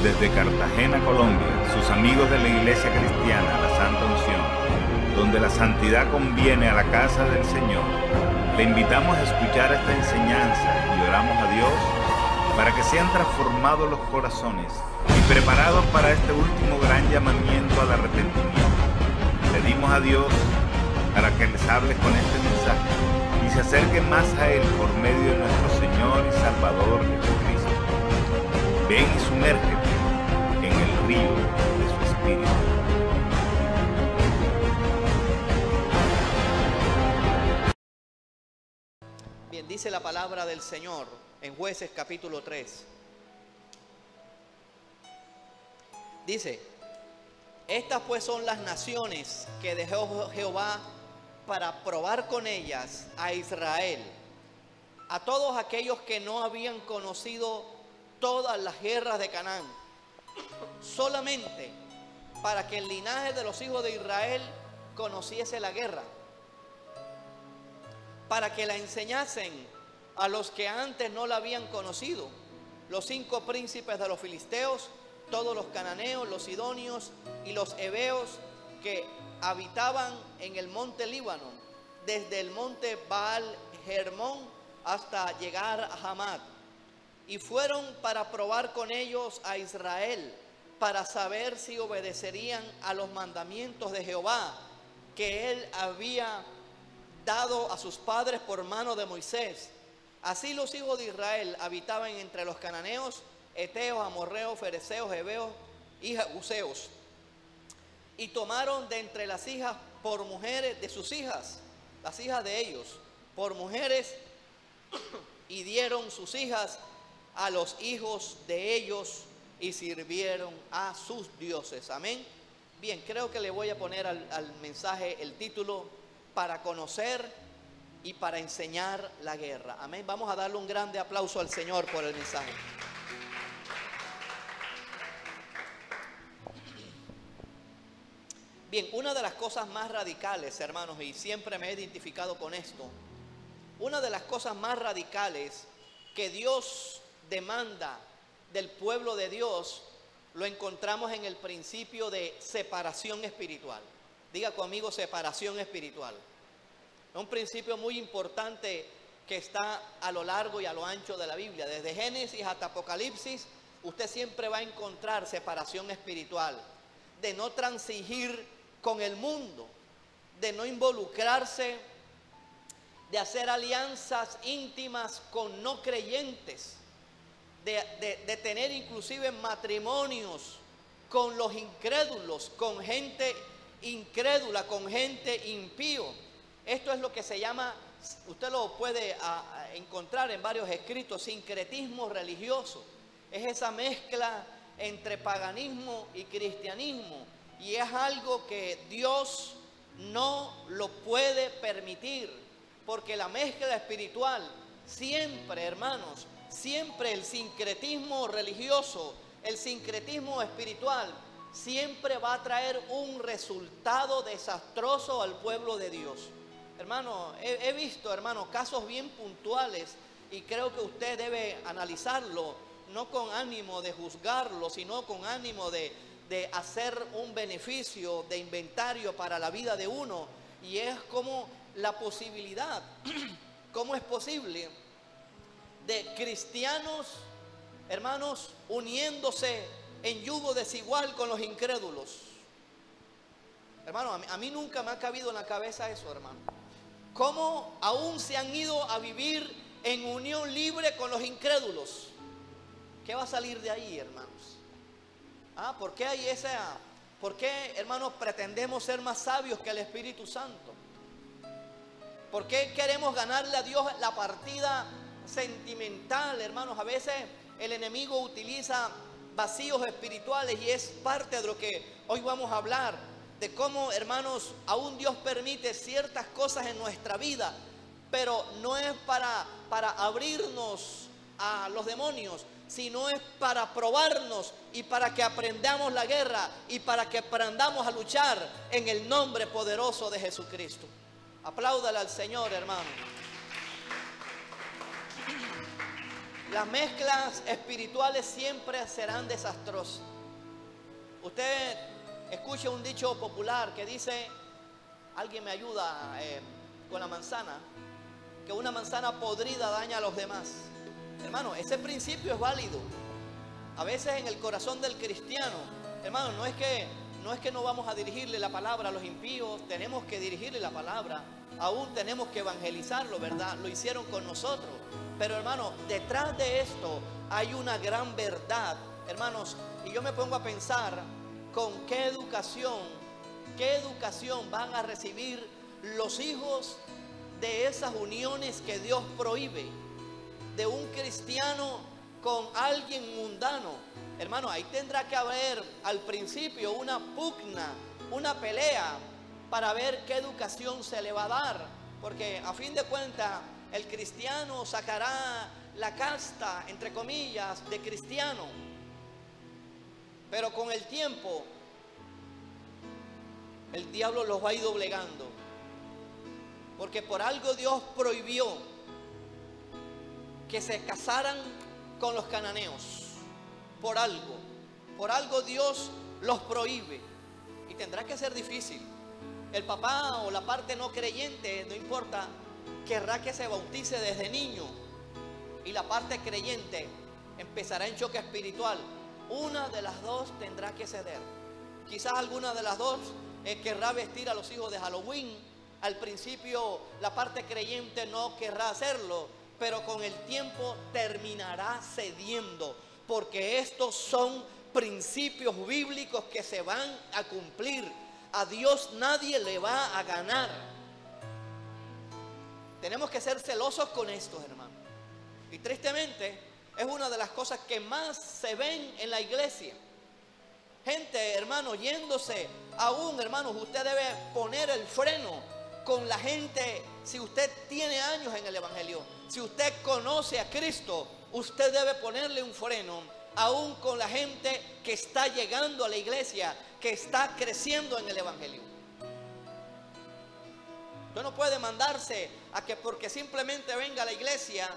Desde Cartagena, Colombia, sus amigos de la Iglesia Cristiana La Santa Unción, donde la santidad conviene a la casa del Señor, le invitamos a escuchar esta enseñanza y oramos a Dios para que sean transformados los corazones y preparados para este último gran llamamiento al arrepentimiento. Pedimos a Dios para que les hable con este mensaje y se acerquen más a Él por medio de nuestro Señor y Salvador Jesucristo. Ven y sumérgete en el río de su Espíritu. Bien, dice la palabra del Señor en Jueces capítulo 3. Dice: estas pues son las naciones que dejó Jehová para probar con ellas a Israel, a todos aquellos que no habían conocido todas las guerras de Canaán, solamente para que el linaje de los hijos de Israel conociese la guerra, para que la enseñasen a los que antes no la habían conocido, los 5 príncipes de los filisteos, todos los cananeos, los sidonios y los heveos que habitaban en el monte Líbano, desde el monte Baal Hermón hasta llegar a Hamat. Y fueron para probar con ellos a Israel, para saber si obedecerían a los mandamientos de Jehová, que él había dado a sus padres por mano de Moisés. Así los hijos de Israel habitaban entre los cananeos, heteos, amorreos, fereceos, heveos y jebuseos. Y tomaron de entre las hijas por mujeres de sus hijas, las hijas de ellos, por mujeres, y dieron sus hijas a los hijos de ellos y sirvieron a sus dioses. Amén. Bien, creo que le voy a poner al mensaje el título: para conocer y para enseñar la guerra. Amén. Vamos a darle un grande aplauso al Señor por el mensaje. Bien, una de las cosas más radicales, hermanos, y siempre me he identificado con esto, una de las cosas más radicales que Dios demanda del pueblo de Dios, lo encontramos en el principio de separación espiritual. Diga conmigo: separación espiritual. Es un principio muy importante que está a lo largo y a lo ancho de la Biblia. Desde Génesis hasta Apocalipsis, usted siempre va a encontrar separación espiritual. De no transigir con el mundo, de no involucrarse, de hacer alianzas íntimas con no creyentes, de tener inclusive matrimonios con los incrédulos, con gente incrédula, con gente impío. Esto es lo que se llama, usted lo puede encontrar en varios escritos, sincretismo religioso. Es esa mezcla entre paganismo y cristianismo, y es algo que Dios no lo puede permitir, porque la mezcla espiritual siempre, hermanos, siempre el sincretismo religioso, el sincretismo espiritual, siempre va a traer un resultado desastroso al pueblo de Dios. Hermano, he visto, hermano, casos bien puntuales, y creo que usted debe analizarlo, no con ánimo de juzgarlo, sino con ánimo de hacer un beneficio de inventario para la vida de uno. Y es como la posibilidad, cómo es posible de cristianos, hermanos, uniéndose en yugo desigual con los incrédulos. Hermano, a mí nunca me ha cabido en la cabeza eso, hermano. ¿Cómo aún se han ido a vivir en unión libre con los incrédulos? ¿Qué va a salir de ahí, hermanos? ¿Por qué hay por qué, hermanos, pretendemos ser más sabios que el Espíritu Santo? ¿Por qué queremos ganarle a Dios la partida sentimental, hermanos? A veces el enemigo utiliza vacíos espirituales, y es parte de lo que hoy vamos a hablar, de cómo, hermanos, aún Dios permite ciertas cosas en nuestra vida, pero no es para abrirnos a los demonios, sino es para probarnos y para que aprendamos la guerra y para que aprendamos a luchar en el nombre poderoso de Jesucristo. Apláudale al Señor, hermano. Las mezclas espirituales siempre serán desastrosas. Usted escucha un dicho popular que dice, alguien me ayuda con la manzana, que una manzana podrida daña a los demás. Hermano, ese principio es válido. A veces en el corazón del cristiano, hermano, no es que no vamos a dirigirle la palabra a los impíos, tenemos que dirigirle la palabra, aún tenemos que evangelizarlo, ¿verdad? Lo hicieron con nosotros. Pero hermano, detrás de esto hay una gran verdad, hermanos, y yo me pongo a pensar con qué educación van a recibir los hijos de esas uniones que Dios prohíbe, de un cristiano con alguien mundano. Hermano, ahí tendrá que haber al principio una pugna, una pelea para ver qué educación se le va a dar, porque a fin de cuentas el cristiano sacará la casta, entre comillas, de cristiano, pero con el tiempo el diablo los va a ir doblegando, porque por algo Dios prohibió que se casaran con los cananeos. Por algo Dios los prohíbe, y tendrá que ser difícil. El papá o la parte no creyente, no importa, querrá que se bautice desde niño, y la parte creyente empezará en choque espiritual. Una de las dos tendrá que ceder. Quizás alguna de las dos querrá vestir a los hijos de Halloween. Al principio la parte creyente no querrá hacerlo, pero con el tiempo terminará cediendo, porque estos son principios bíblicos que se van a cumplir. A Dios nadie le va a ganar. Tenemos que ser celosos con esto, hermano. Y tristemente es una de las cosas que más se ven en la iglesia. Gente, hermano, yéndose. Aún, hermanos, usted debe poner el freno con la gente. Si usted tiene años en el evangelio, si usted conoce a Cristo, usted debe ponerle un freno aún con la gente que está llegando a la iglesia, que está creciendo en el evangelio. Usted no puede mandarse a que porque simplemente venga a la iglesia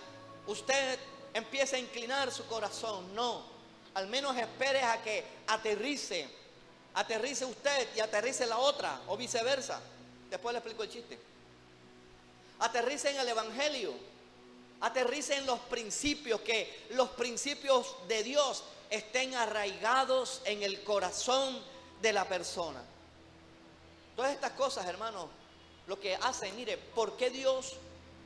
usted empiece a inclinar su corazón. No, al menos espere a que aterrice usted y aterrice la otra, o viceversa. Después le explico el chiste. Aterrice en el evangelio, aterrice en los principios, que los principios de Dios estén arraigados en el corazón de la persona. Todas estas cosas, hermanos, lo que hacen, mire, ¿por qué Dios?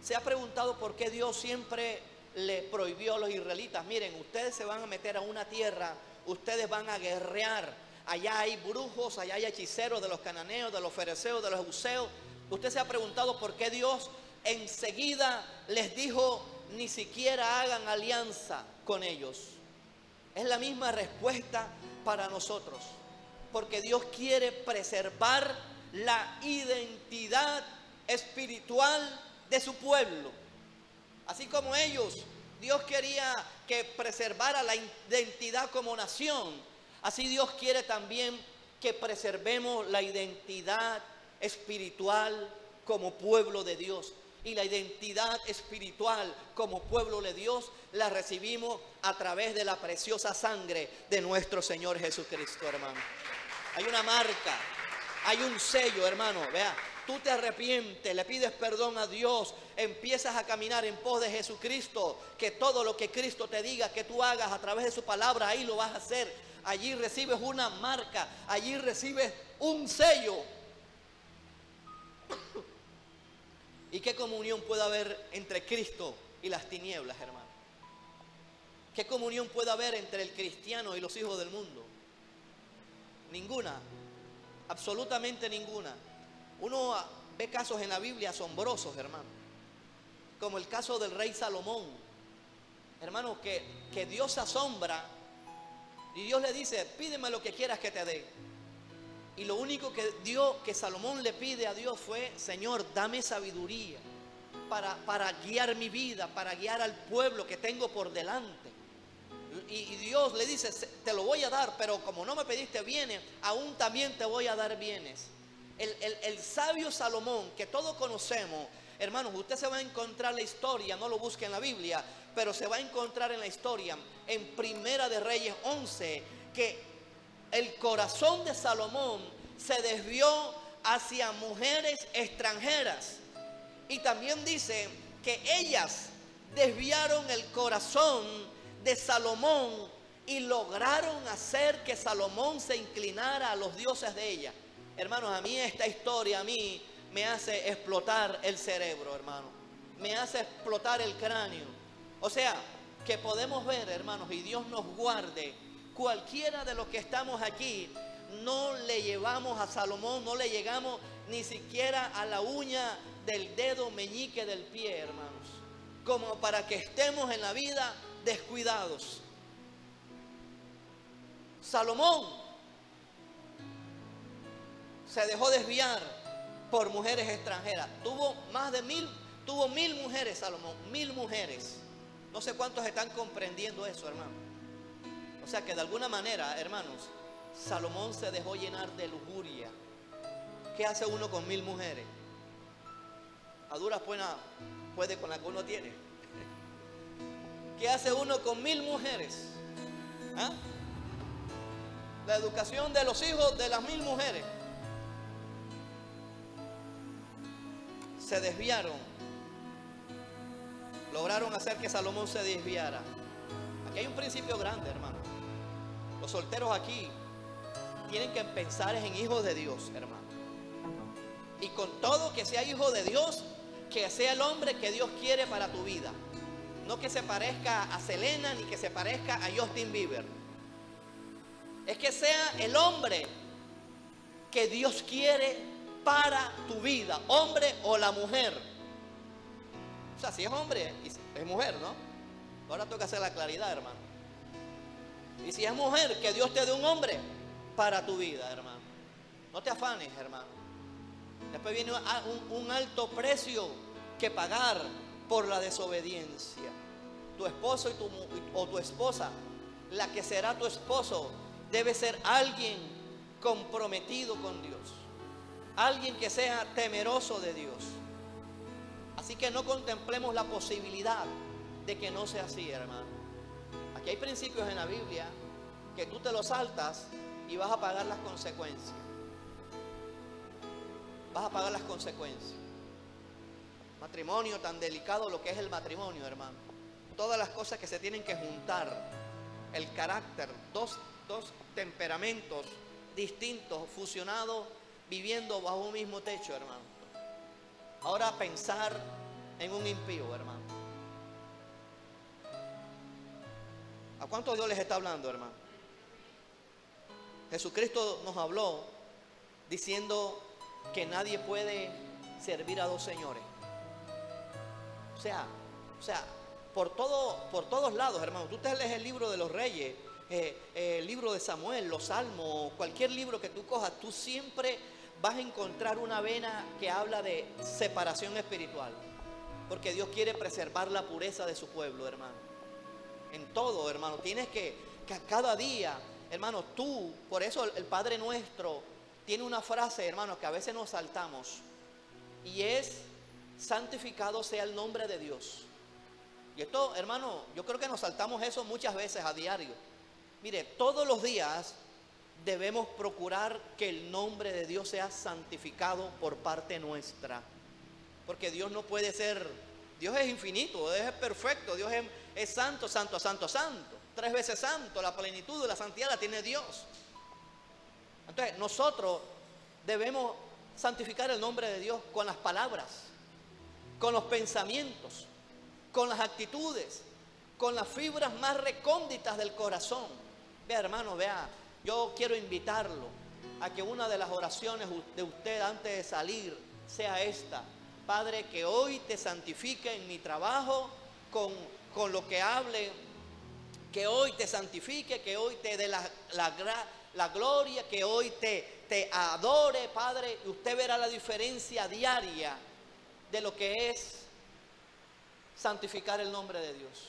Se ha preguntado por qué Dios siempre le prohibió a los israelitas: miren, ustedes se van a meter a una tierra, ustedes van a guerrear, allá hay brujos, allá hay hechiceros de los cananeos, de los fereceos, de los jebuseos. Usted se ha preguntado por qué Dios enseguida les dijo: ni siquiera hagan alianza con ellos. Es la misma respuesta para nosotros, porque Dios quiere preservar la identidad espiritual de su pueblo. Así como ellos, Dios quería que preservara la identidad como nación, así Dios quiere también que preservemos la identidad espiritual como pueblo de Dios. Y la identidad espiritual como pueblo de Dios la recibimos a través de la preciosa sangre de nuestro Señor Jesucristo, hermano. Hay una marca, hay un sello, hermano. Vea, tú te arrepientes, le pides perdón a Dios, empiezas a caminar en pos de Jesucristo, que todo lo que Cristo te diga que tú hagas a través de su palabra, ahí lo vas a hacer. Allí recibes una marca, allí recibes un sello. ¿Y qué comunión puede haber entre Cristo y las tinieblas, hermano? ¿Qué comunión puede haber entre el cristiano y los hijos del mundo? Ninguna, absolutamente ninguna. Uno ve casos en la Biblia asombrosos, hermano, como el caso del rey Salomón, hermano, que Dios se asombra y Dios le dice: pídeme lo que quieras que te dé. Y lo único que Salomón le pide a Dios fue: Señor, dame sabiduría para guiar mi vida, para guiar al pueblo que tengo por delante. Y Dios le dice: te lo voy a dar, pero como no me pediste bienes, aún también te voy a dar bienes. El sabio Salomón, que todos conocemos, hermanos, usted se va a encontrar la historia, no lo busque en la Biblia, pero se va a encontrar en la historia, en Primera de Reyes 11, que el corazón de Salomón se desvió hacia mujeres extranjeras. Y también dice que ellas desviaron el corazón de Salomón y lograron hacer que Salomón se inclinara a los dioses de ella. Hermanos, a mí esta historia me hace explotar el cerebro, hermano. Me hace explotar el cráneo. O sea, que podemos ver, hermanos, y Dios nos guarde, cualquiera de los que estamos aquí, no le llevamos a Salomón, no le llegamos ni siquiera a la uña del dedo meñique del pie, hermanos, como para que estemos en la vida descuidados. Salomón se dejó desviar por mujeres extranjeras. Tuvo 1000 mujeres, Salomón, 1000 mujeres. No sé cuántos están comprendiendo eso, hermano. O sea que de alguna manera, hermanos, Salomón se dejó llenar de lujuria. ¿Qué hace uno con 1000 mujeres? A duras penas puede con la que uno tiene. ¿Qué hace uno con 1000 mujeres? ¿Ah? La educación de los hijos de las 1000 mujeres. Se desviaron. Lograron hacer que Salomón se desviara. Aquí hay un principio grande, hermano. Los solteros aquí tienen que pensar en hijos de Dios, hermano. Y con todo, que sea hijo de Dios, que sea el hombre que Dios quiere para tu vida. No que se parezca a Selena ni que se parezca a Justin Bieber. Es que sea el hombre que Dios quiere para tu vida, hombre o la mujer. O sea, si es hombre, es mujer, ¿no? Ahora toca hacer la claridad, hermano. Y si es mujer, que Dios te dé un hombre para tu vida, hermano. No te afanes, hermano. Después viene un alto precio que pagar por la desobediencia. Tu esposo o tu esposa, la que será tu esposo, debe ser alguien comprometido con Dios. Alguien que sea temeroso de Dios. Así que no contemplemos la posibilidad de que no sea así, hermano. Aquí hay principios en la Biblia que tú te los saltas y vas a pagar las consecuencias. Vas a pagar las consecuencias. Matrimonio, tan delicado lo que es el matrimonio, hermano. Todas las cosas que se tienen que juntar. El carácter, dos temperamentos distintos, fusionados, viviendo bajo un mismo techo, hermano. Ahora pensar en un impío, hermano. ¿A cuántos Dios les está hablando, hermano? Jesucristo nos habló diciendo que nadie puede servir a dos señores. O sea, por todos lados, hermano. Tú te lees el libro de los reyes, el libro de Samuel, los salmos, cualquier libro que tú cojas, tú siempre vas a encontrar una vena que habla de separación espiritual. Porque Dios quiere preservar la pureza de su pueblo, hermano. En todo, hermano. Tienes que cada día, hermano, tú, por eso el Padre Nuestro tiene una frase, hermano, que a veces nos saltamos. Y es: santificado sea el nombre de Dios. Y esto, hermano, yo creo que nos saltamos eso muchas veces a diario. Mire, todos los días debemos procurar que el nombre de Dios sea santificado por parte nuestra. Porque Dios no puede ser, Dios es infinito, Dios es perfecto, Dios es santo, santo, santo, santo. 3 veces santo, la plenitud de la santidad la tiene Dios. Entonces nosotros debemos santificar el nombre de Dios con las palabras, con los pensamientos, con las actitudes, con las fibras más recónditas del corazón. Vea, hermano, vea, yo quiero invitarlo a que una de las oraciones de usted antes de salir sea esta: Padre, que hoy te santifique en mi trabajo con lo que hable, que hoy te santifique, que hoy te dé la gloria, que hoy te adore, Padre. Y usted verá la diferencia diaria de lo que es santificar el nombre de Dios.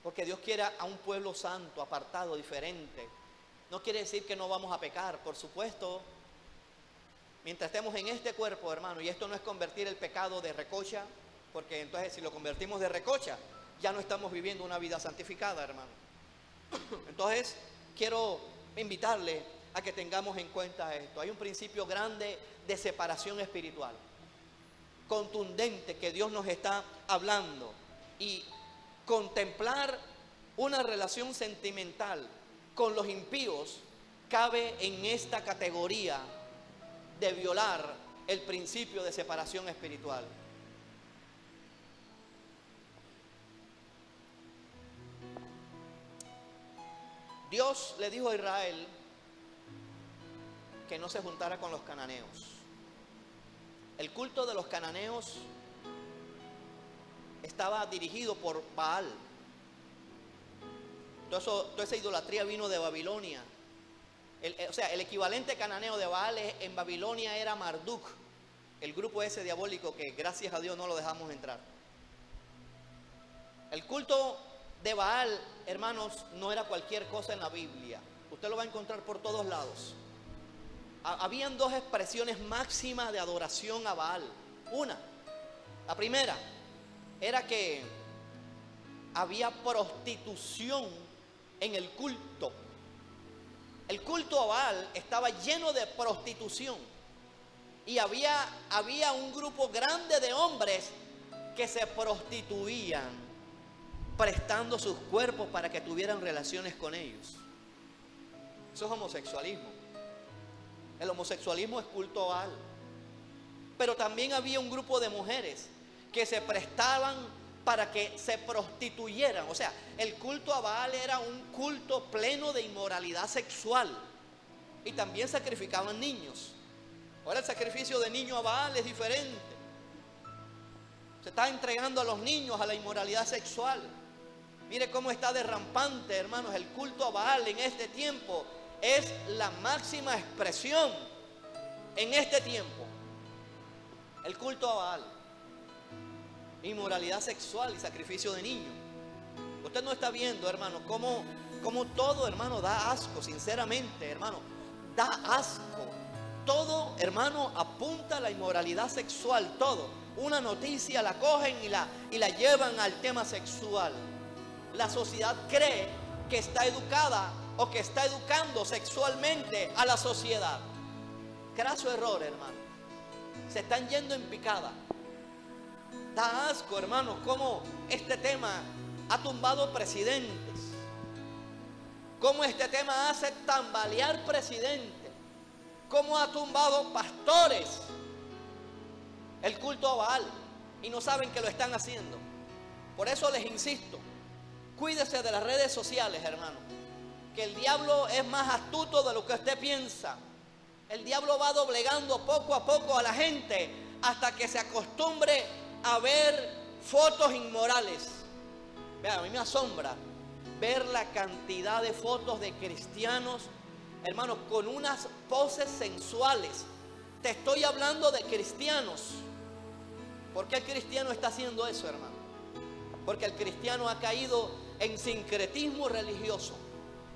Porque Dios quiere a un pueblo santo, apartado, diferente. No quiere decir que no vamos a pecar, por supuesto. Mientras estemos en este cuerpo, hermano, y esto no es convertir el pecado de recocha, porque entonces si lo convertimos de recocha, ya no estamos viviendo una vida santificada, hermano. Entonces, quiero invitarle a que tengamos en cuenta esto. Hay un principio grande de separación espiritual, contundente, que Dios nos está hablando. Y contemplar una relación sentimental con los impíos cabe en esta categoría de violar el principio de separación espiritual. Dios le dijo a Israel que no se juntara con los cananeos. El culto de los cananeos estaba dirigido por Baal. Toda esa idolatría vino de Babilonia. El equivalente cananeo de Baal en Babilonia era Marduk, el grupo ese diabólico que gracias a Dios no lo dejamos entrar. El culto de Baal, hermanos, no era cualquier cosa en la Biblia. Usted lo va a encontrar por todos lados. Habían dos expresiones máximas de adoración a Baal. La primera era que había prostitución en el culto. El culto a Baal estaba lleno de prostitución. Y había un grupo grande de hombres que se prostituían, prestando sus cuerpos para que tuvieran relaciones con ellos. Eso es homosexualismo. El homosexualismo es culto a Baal. Pero también había un grupo de mujeres que se prestaban para que se prostituyeran. O sea, el culto a Baal era un culto pleno de inmoralidad sexual. Y también sacrificaban niños. Ahora el sacrificio de niño a Baal es diferente. Se está entregando a los niños a la inmoralidad sexual. Mire cómo está de rampante, hermanos, el culto a Baal en este tiempo. Es la máxima expresión en este tiempo. El culto a Baal, inmoralidad sexual y sacrificio de niños. Usted no está viendo, hermano, cómo todo, hermano, da asco, sinceramente, hermano, da asco. Todo, hermano, apunta a la inmoralidad sexual, todo. Una noticia la cogen y la llevan al tema sexual. La sociedad cree que está educada o que está educando sexualmente a la sociedad. Craso error, hermano. Se están yendo en picada. Da asco, hermano, cómo este tema ha tumbado presidentes. Cómo este tema hace tambalear presidentes. Cómo ha tumbado pastores. El culto a Baal. Y no saben que lo están haciendo. Por eso les insisto. Cuídese de las redes sociales, hermano. Que el diablo es más astuto de lo que usted piensa. El diablo va doblegando poco a poco a la gente hasta que se acostumbre a ver fotos inmorales. Vean, a mí me asombra ver la cantidad de fotos de cristianos, hermanos, con unas poses sensuales. Te estoy hablando de cristianos. ¿Por qué el cristiano está haciendo eso, hermano? Porque el cristiano ha caído en sincretismo religioso.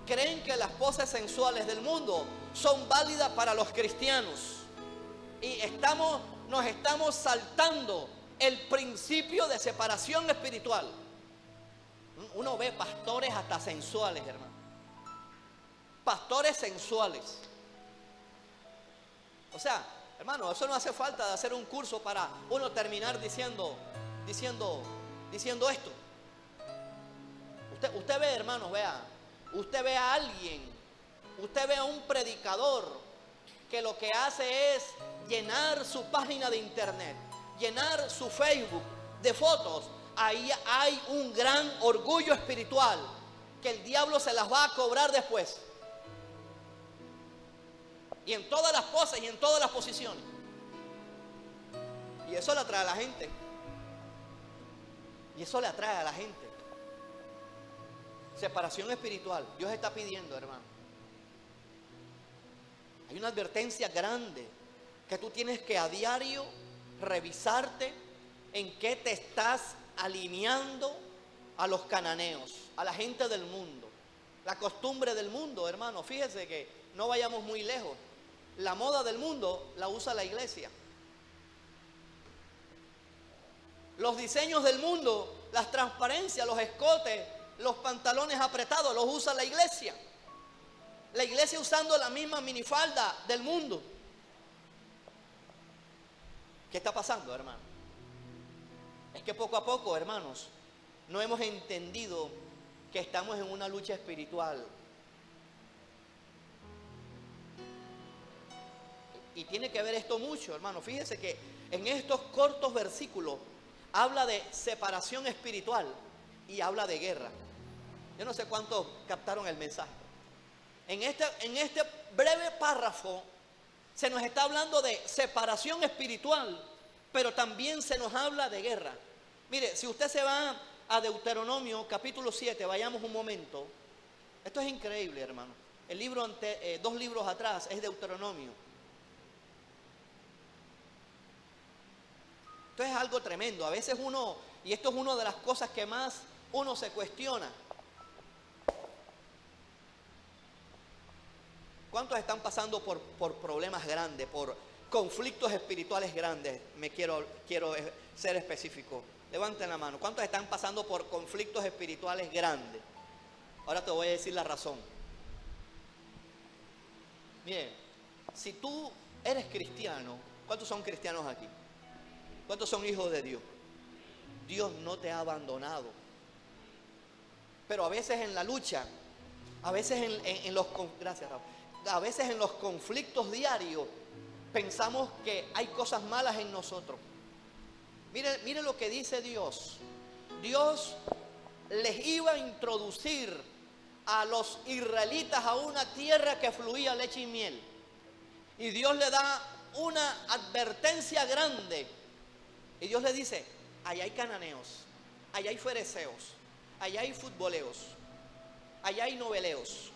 Creen que las poses sensuales del mundo son válidas para los cristianos. Y nos estamos saltando el principio de separación espiritual. Uno ve pastores hasta sensuales, hermano. Pastores sensuales. O sea, hermano, eso no hace falta de hacer un curso para uno terminar diciendo esto. Usted ve, hermanos, usted ve a alguien, usted ve a un predicador que lo que hace es llenar su página de internet, llenar su Facebook de fotos. Ahí hay un gran orgullo espiritual que el diablo se las va a cobrar después. Y en todas las poses y en todas las posiciones. Y eso le atrae a la gente. Y eso le atrae a la gente. Separación espiritual. Dios está pidiendo, hermano. Hay una advertencia grande que tú tienes que a diario revisarte en qué te estás alineando a los cananeos, a la gente del mundo. La costumbre del mundo, hermano. Fíjese que no vayamos muy lejos. La moda del mundo la usa la iglesia. Los diseños del mundo, las transparencias, los escotes, los pantalones apretados, los usa la iglesia. La iglesia usando la misma minifalda del mundo. ¿Qué está pasando, hermano? Es que poco a poco, hermanos, no hemos entendido que estamos en una lucha espiritual. Y tiene que ver esto mucho, hermano. Fíjese que en estos cortos versículos habla de separación espiritual y habla de guerra. Yo no sé cuántos captaron el mensaje. En este breve párrafo se nos está hablando de separación espiritual, pero también se nos habla de guerra. Mire, si usted se va a Deuteronomio capítulo 7, vayamos un momento. Esto es increíble, hermano. El libro 2 libros atrás es Deuteronomio. Esto es algo tremendo. A veces uno, y esto es una de las cosas que más uno se cuestiona. ¿Cuántos están pasando por problemas grandes, por conflictos espirituales grandes? Quiero ser específico. Levanten la mano. ¿Cuántos están pasando por conflictos espirituales grandes? Ahora te voy a decir la razón. Miren, si tú eres cristiano, ¿cuántos son cristianos aquí? ¿Cuántos son hijos de Dios? Dios no te ha abandonado. Pero a veces en la lucha, a veces gracias, Raúl. A veces en los conflictos diarios pensamos que hay cosas malas en nosotros. Mire lo que dice Dios. Dios les iba a introducir a los israelitas a una tierra que fluía leche y miel. Y Dios le da una advertencia grande. Y Dios le dice, allá hay cananeos, allá hay fereceos, allá hay futboleos, allá hay noveleos,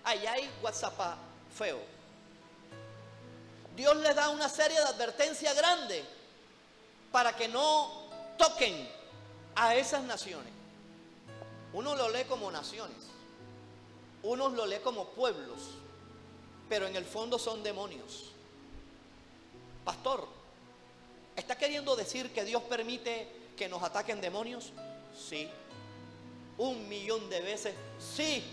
allá hay whatsappafeo. Dios les da una serie de advertencias grandes para que no toquen a esas naciones. Uno lo lee como naciones, uno lo lee como pueblos, pero en el fondo son demonios. Pastor, ¿está queriendo decir que Dios permite que nos ataquen demonios? Sí. 1.000.000 de veces, sí.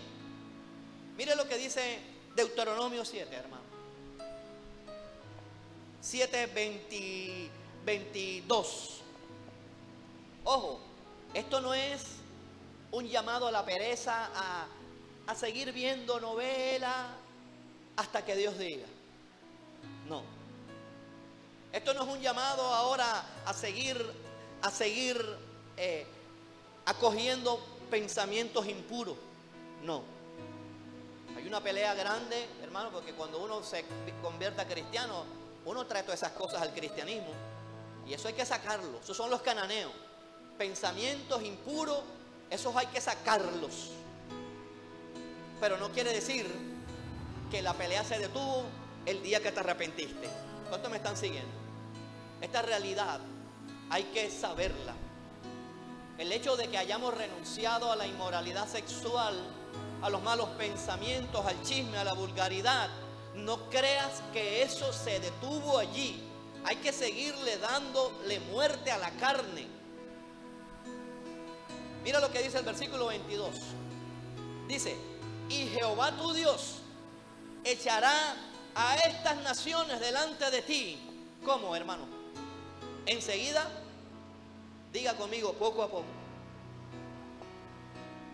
Mire lo que dice Deuteronomio 7, hermano. 7:22. Ojo, esto no es un llamado a la pereza, a seguir viendo novelas hasta que Dios diga. No. Esto no es un llamado ahora a seguir acogiendo pensamientos impuros. No. Hay una pelea grande, hermano, porque cuando uno se convierte a cristiano, uno trae todas esas cosas al cristianismo. Y eso hay que sacarlo. Esos son los cananeos. Pensamientos impuros, esos hay que sacarlos. Pero no quiere decir que la pelea se detuvo el día que te arrepentiste. ¿Cuántos me están siguiendo? Esta realidad hay que saberla. El hecho de que hayamos renunciado a la inmoralidad sexual, a los malos pensamientos, al chisme, a la vulgaridad, no creas que eso se detuvo allí. Hay que seguirle dándole muerte a la carne. Mira lo que dice el versículo 22. Dice, y Jehová tu Dios echará a estas naciones delante de ti. ¿Cómo, hermano? Enseguida, diga conmigo, poco a poco.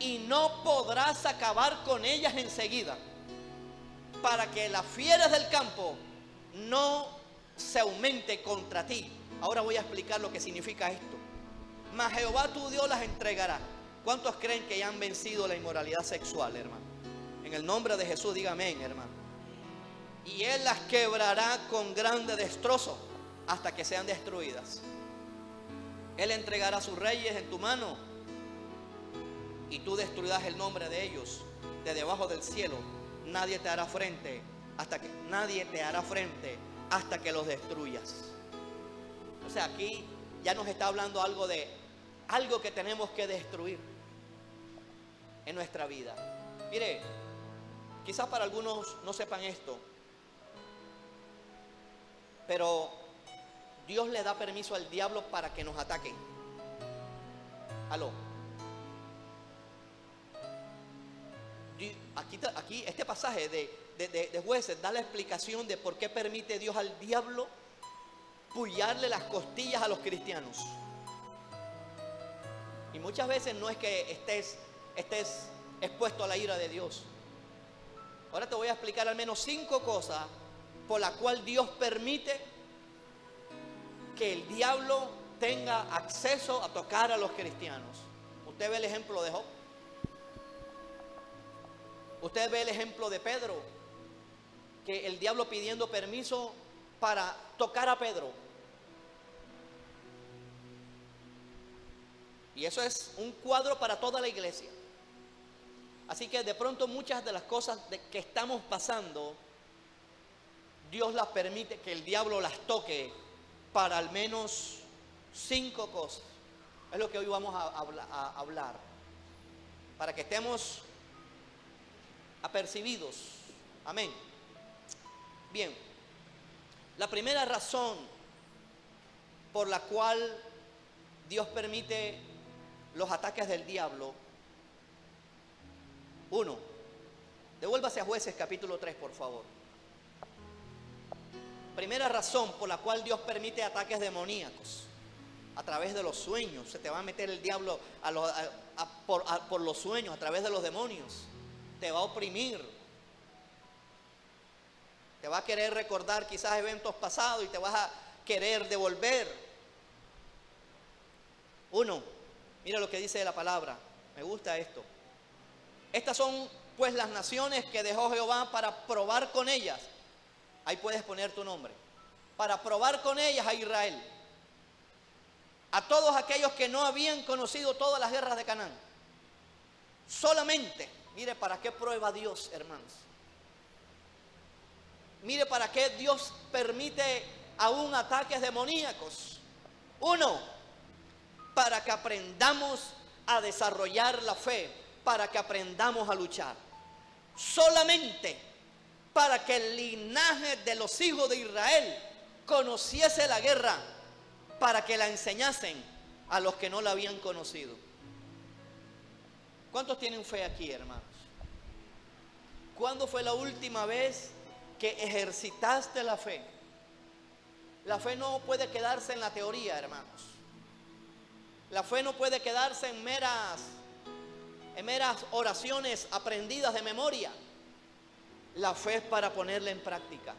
Y no podrás acabar con ellas enseguida, para que las fieras del campo no se aumente contra ti. Ahora voy a explicar lo que significa esto. Mas Jehová tu Dios las entregará. ¿Cuántos creen que ya han vencido la inmoralidad sexual, hermano? En el nombre de Jesús, diga amén, hermano. Y Él las quebrará con grande destrozo hasta que sean destruidas. Él entregará a sus reyes en tu mano y tú destruirás el nombre de ellos de debajo del cielo. Nadie te hará frente hasta que los destruyas. O sea, aquí ya nos está hablando algo de algo que tenemos que destruir en nuestra vida. Mire, quizás para algunos no sepan esto, pero Dios le da permiso al diablo para que nos ataque. Aló. Aquí este pasaje de Jueces da la explicación de por qué permite Dios al diablo pullarle las costillas a los cristianos. Y muchas veces no es que estés expuesto a la ira de Dios. Ahora te voy a explicar al menos 5 cosas por las cuales Dios permite que el diablo tenga acceso a tocar a los cristianos. Usted ve el ejemplo de Job. Usted ve el ejemplo de Pedro, que el diablo pidiendo permiso para tocar a Pedro. Y eso es un cuadro para toda la iglesia. Así que de pronto muchas de las cosas que estamos pasando, Dios las permite que el diablo las toque para al menos 5 cosas. Es lo que hoy vamos a hablar. Para que estemos apercibidos. Amén. Bien. La primera razón por la cual Dios permite los ataques del diablo. 1. Devuélvase a Jueces capítulo 3, por favor. Primera razón por la cual Dios permite ataques demoníacos. A través de los sueños. Se te va a meter el diablo por los sueños, a través de los demonios. Te va a oprimir. Te va a querer recordar quizás eventos pasados y te vas a querer devolver. 1. Mira lo que dice la palabra. Me gusta esto. Estas son pues las naciones que dejó Jehová para probar con ellas. Ahí puedes poner tu nombre. Para probar con ellas a Israel. A todos aquellos que no habían conocido todas las guerras de Canaán. Solamente. Mire para qué prueba Dios, hermanos. Mire para qué Dios permite aún ataques demoníacos. 1. Para que aprendamos a desarrollar la fe. Para que aprendamos a luchar. Solamente para que el linaje de los hijos de Israel conociese la guerra. Para que la enseñasen a los que no la habían conocido. ¿Cuántos tienen fe aquí, hermanos? ¿Cuándo fue la última vez que ejercitaste la fe? La fe no puede quedarse en la teoría, hermanos. La fe no puede quedarse en meras oraciones aprendidas de memoria. La fe es para ponerla en práctica.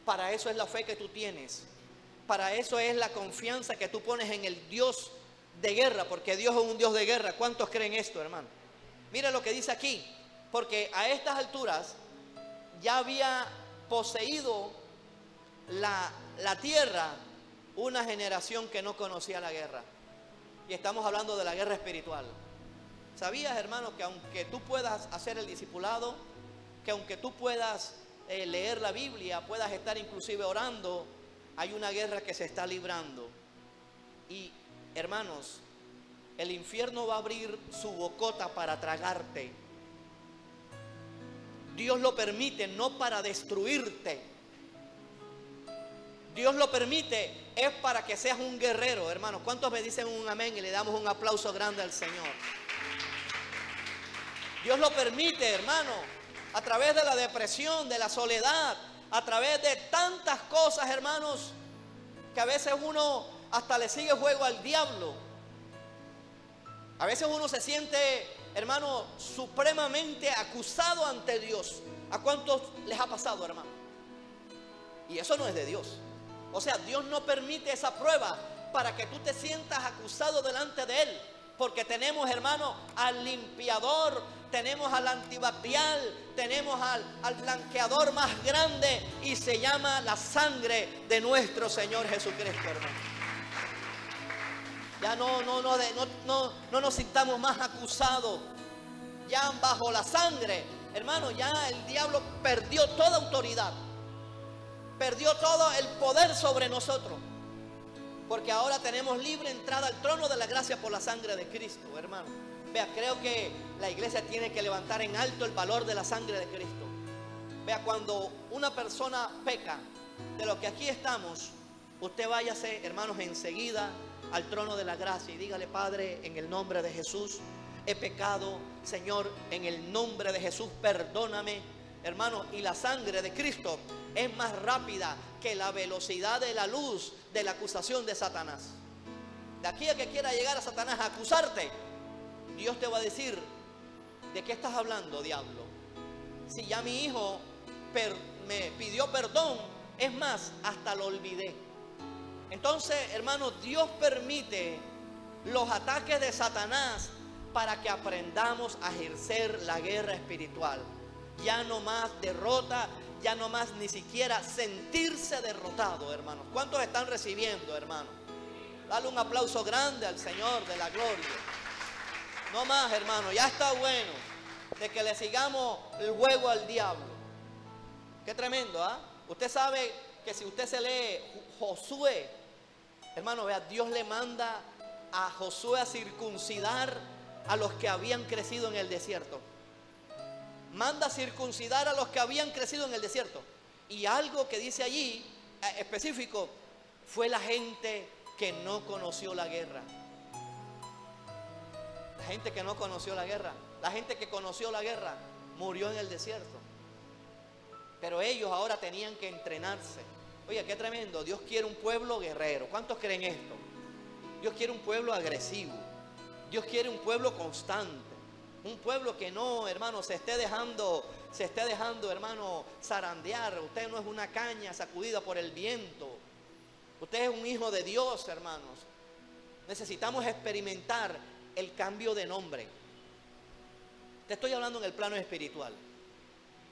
Para eso es la fe que tú tienes. Para eso es la confianza que tú pones en el Dios de guerra, porque Dios es un Dios de guerra. ¿Cuántos creen esto, hermano? Mira lo que dice aquí. Porque a estas alturas ya había poseído la tierra una generación que no conocía la guerra. Y estamos hablando de la guerra espiritual. ¿Sabías, hermano, que aunque tú puedas hacer el discipulado, que aunque tú puedas leer la Biblia, puedas estar inclusive orando, hay una guerra que se está librando? Y, hermanos, el infierno va a abrir su bocota para tragarte. Dios lo permite no para destruirte. Dios lo permite es para que seas un guerrero, hermanos. ¿Cuántos me dicen un amén y le damos un aplauso grande al Señor? Dios lo permite, hermano, a través de la depresión, de la soledad, a través de tantas cosas, hermanos, que a veces uno hasta le sigue juego al diablo. A veces uno se siente, hermano, supremamente acusado ante Dios. ¿A cuántos les ha pasado, hermano? Y eso no es de Dios. O sea, Dios no permite esa prueba para que tú te sientas acusado delante de Él. Porque tenemos, hermano, al limpiador, tenemos al antibacterial, tenemos al blanqueador más grande, y se llama la sangre de nuestro Señor Jesucristo, hermano. Ya no nos sintamos más acusados. Ya bajo la sangre, hermano, ya el diablo perdió toda autoridad. Perdió todo el poder sobre nosotros. Porque ahora tenemos libre entrada al trono de la gracia por la sangre de Cristo, hermano. Vea, creo que la iglesia tiene que levantar en alto el valor de la sangre de Cristo. Vea, cuando una persona peca, de lo que aquí estamos, Usted váyase, hermanos, enseguida al trono de la gracia y dígale: Padre, en el nombre de Jesús he pecado, Señor, en el nombre de Jesús perdóname, hermano. Y la sangre de Cristo es más rápida que la velocidad de la luz de la acusación de Satanás. De aquí a que quiera llegar a Satanás a acusarte, Dios te va a decir: ¿de qué estás hablando, diablo? Si ya mi hijo me pidió perdón, es más, hasta lo olvidé. Entonces, hermano, Dios permite los ataques de Satanás para que aprendamos a ejercer la guerra espiritual. Ya no más derrota, ya no más ni siquiera sentirse derrotado, hermanos. ¿Cuántos están recibiendo, hermano? Dale un aplauso grande al Señor de la gloria. No más, hermano, ya está bueno de que le sigamos el juego al diablo. Qué tremendo, ¿ah? Usted sabe que si usted se lee Josué, hermano, vea, Dios le manda a Josué a circuncidar a los que habían crecido en el desierto. Manda a circuncidar a los que habían crecido en el desierto. Y algo que dice allí, específico, fue la gente que no conoció la guerra. La gente que no conoció la guerra. La gente que conoció la guerra murió en el desierto. Pero ellos ahora tenían que entrenarse. Oye, qué tremendo. Dios quiere un pueblo guerrero. ¿Cuántos creen esto? Dios quiere un pueblo agresivo. Dios quiere un pueblo constante. Un pueblo que no, hermano, se esté dejando, hermano, zarandear. Usted no es una caña sacudida por el viento. Usted es un hijo de Dios, hermanos. Necesitamos experimentar el cambio de nombre. Te estoy hablando en el plano espiritual.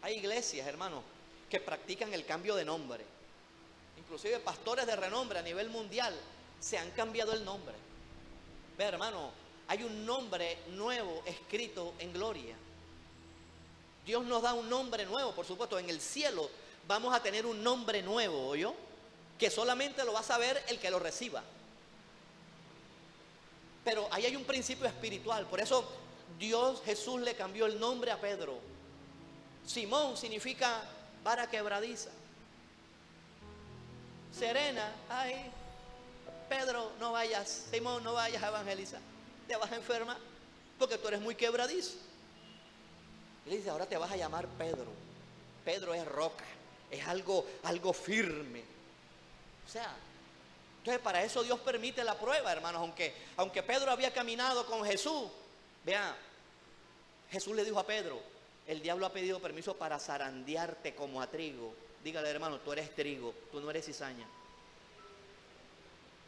Hay iglesias, hermanos, que practican el cambio de nombre. Inclusive pastores de renombre a nivel mundial se han cambiado el nombre. Ve, hermano, hay un nombre nuevo escrito en gloria. Dios nos da un nombre nuevo, por supuesto. En el cielo vamos a tener un nombre nuevo, ¿oyó? Que solamente lo va a saber el que lo reciba. Pero ahí hay un principio espiritual. Por eso Jesús le cambió el nombre a Pedro. Simón significa vara quebradiza. Serena, ay, Pedro, no vayas, Simón, no vayas a evangelizar. Te vas a enfermar porque tú eres muy quebradizo. Y le dice: ahora te vas a llamar Pedro. Pedro es roca, es algo firme. O sea, entonces para eso Dios permite la prueba, hermanos. Aunque Pedro había caminado con Jesús, vea, Jesús le dijo a Pedro: el diablo ha pedido permiso para zarandearte como a trigo. Dígale, hermano, tú eres trigo, tú no eres cizaña.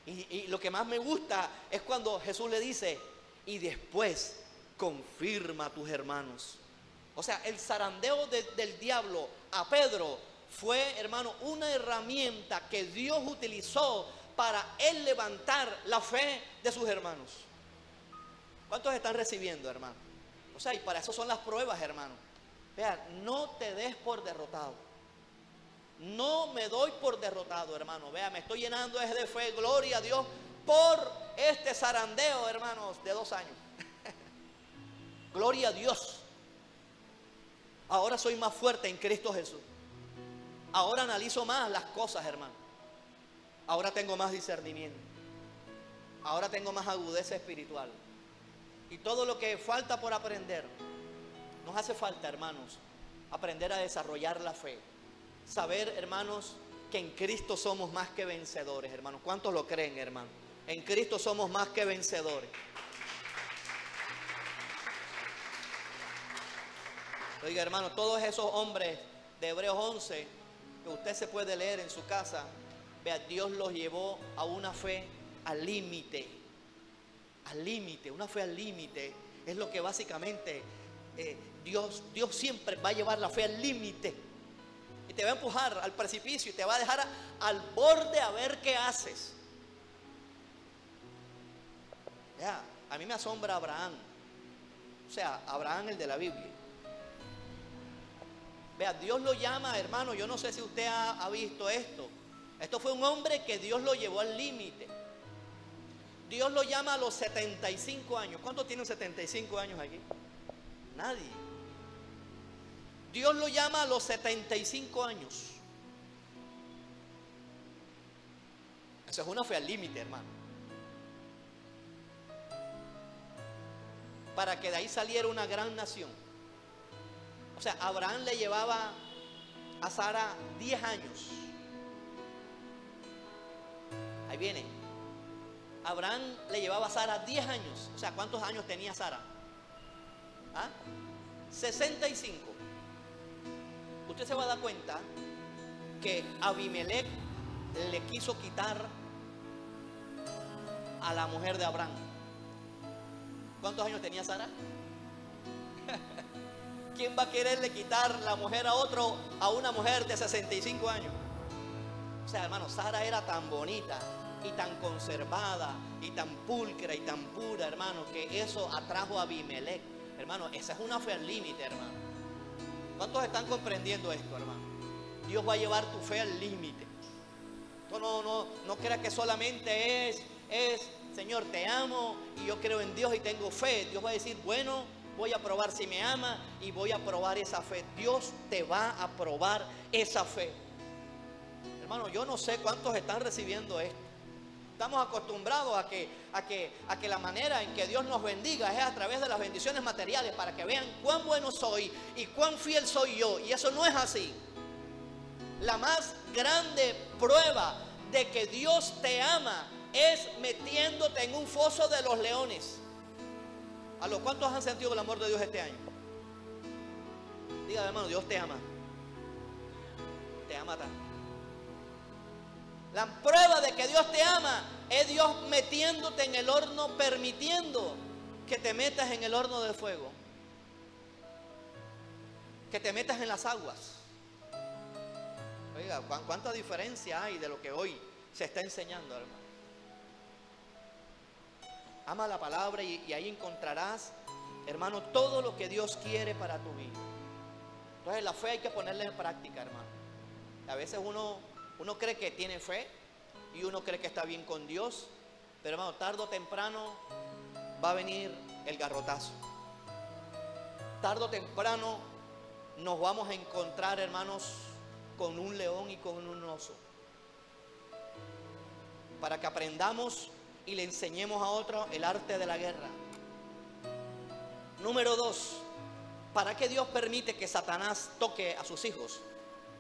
Y lo que más me gusta es cuando Jesús le dice: y después confirma a tus hermanos. O sea, el zarandeo del diablo a Pedro fue, hermano, una herramienta que Dios utilizó para él levantar la fe de sus hermanos. ¿Cuántos están recibiendo, hermano? O sea, y para eso son las pruebas, hermano. Vea, no te des por derrotado. No me doy por derrotado, hermano. Vea, me estoy llenando de fe, gloria a Dios, por este zarandeo, hermanos, de 2 años. Gloria a Dios. Ahora soy más fuerte en Cristo Jesús. Ahora analizo más las cosas, hermano. Ahora tengo más discernimiento. Ahora tengo más agudeza espiritual. Y todo lo que falta por aprender, nos hace falta, hermanos, aprender a desarrollar la fe. Saber, hermanos, que en Cristo somos más que vencedores, hermanos. ¿Cuántos lo creen, hermanos? En Cristo somos más que vencedores. Oiga, hermano, todos esos hombres de Hebreos 11 que usted se puede leer en su casa, vea, Dios los llevó a una fe al límite. Al límite, una fe al límite es lo que básicamente Dios siempre va a llevar la fe al límite. Y te va a empujar al precipicio y te va a dejar al borde a ver qué haces. Ya, a mí me asombra Abraham. O sea, Abraham, el de la Biblia. Vea, Dios lo llama, hermano, yo no sé si usted ha visto esto. Esto fue un hombre que Dios lo llevó al límite. Dios lo llama a los 75 años. ¿Cuántos tienen 75 años aquí? Nadie. Dios lo llama a los 75 años. Eso es una fe al límite, hermano. Para que de ahí saliera una gran nación. O sea, Abraham le llevaba a Sara 10 años. Ahí viene. Abraham le llevaba a Sara 10 años. O sea, ¿cuántos años tenía Sara? 65. Usted se va a dar cuenta que Abimelech le quiso quitar a la mujer de Abraham. ¿Cuántos años tenía Sara? ¿Quién va a quererle quitar la mujer a otro, a una mujer de 65 años? O sea, hermano, Sara era tan bonita y tan conservada y tan pulcra y tan pura, hermano, que eso atrajo a Abimelech. Hermano, esa es una fe al límite, hermano. ¿Cuántos están comprendiendo esto, hermano? Dios va a llevar tu fe al límite. No creas que solamente es, Señor, te amo y yo creo en Dios y tengo fe. Dios va a decir, bueno, voy a probar si me ama y voy a probar esa fe. Dios te va a probar esa fe. Hermano, yo no sé cuántos están recibiendo esto. Estamos acostumbrados a que la manera en que Dios nos bendiga es a través de las bendiciones materiales, para que vean cuán bueno soy y cuán fiel soy yo. Y eso no es así. La más grande prueba de que Dios te ama es metiéndote en un foso de los leones. ¿A los cuántos han sentido el amor de Dios este año? Diga, hermano, Dios te ama. Te ama tanto. La prueba de que Dios te ama es Dios metiéndote en el horno, permitiendo que te metas en el horno de fuego, que te metas en las aguas. Oiga, ¿cuánta diferencia hay de lo que hoy se está enseñando, hermano? Ama la palabra y ahí encontrarás, hermano, todo lo que Dios quiere para tu vida. Entonces la fe hay que ponerla en práctica, hermano. A veces uno cree que tiene fe y uno cree que está bien con Dios, pero hermano, tarde o temprano va a venir el garrotazo. Tarde o temprano nos vamos a encontrar, hermanos, con un león y con un oso, para que aprendamos y le enseñemos a otros el arte de la guerra. Número 2, ¿para qué Dios permite que Satanás toque a sus hijos?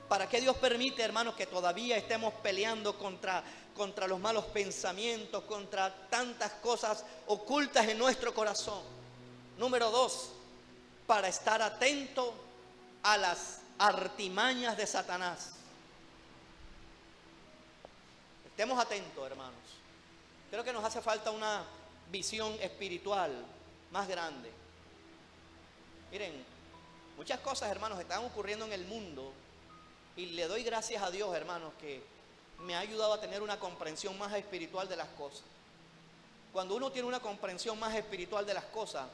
¿Para qué Dios permite, hermanos, que todavía estemos peleando contra los malos pensamientos, contra tantas cosas ocultas en nuestro corazón? Número 2, para estar atento a las artimañas de Satanás. Estemos atentos, hermanos. Creo que nos hace falta una visión espiritual más grande. Miren, muchas cosas, hermanos, están ocurriendo en el mundo. Y le doy gracias a Dios, hermanos, que me ha ayudado a tener una comprensión más espiritual de las cosas. Cuando uno tiene una comprensión más espiritual de las cosas,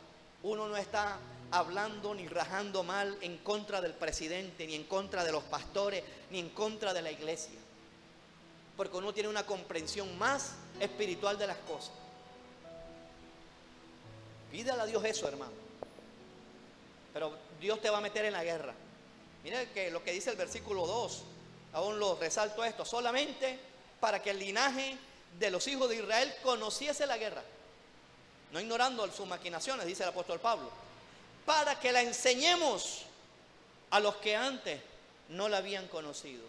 uno no está hablando ni rajando mal en contra del presidente, ni en contra de los pastores, ni en contra de la iglesia. Porque uno tiene una comprensión más espiritual de las cosas. Pídale a Dios eso, hermano. Pero Dios te va a meter en la guerra. Mire que lo que dice el versículo 2, aún lo resalto esto, solamente para que el linaje de los hijos de Israel conociese la guerra, no ignorando sus maquinaciones, dice el apóstol Pablo, para que la enseñemos a los que antes no la habían conocido.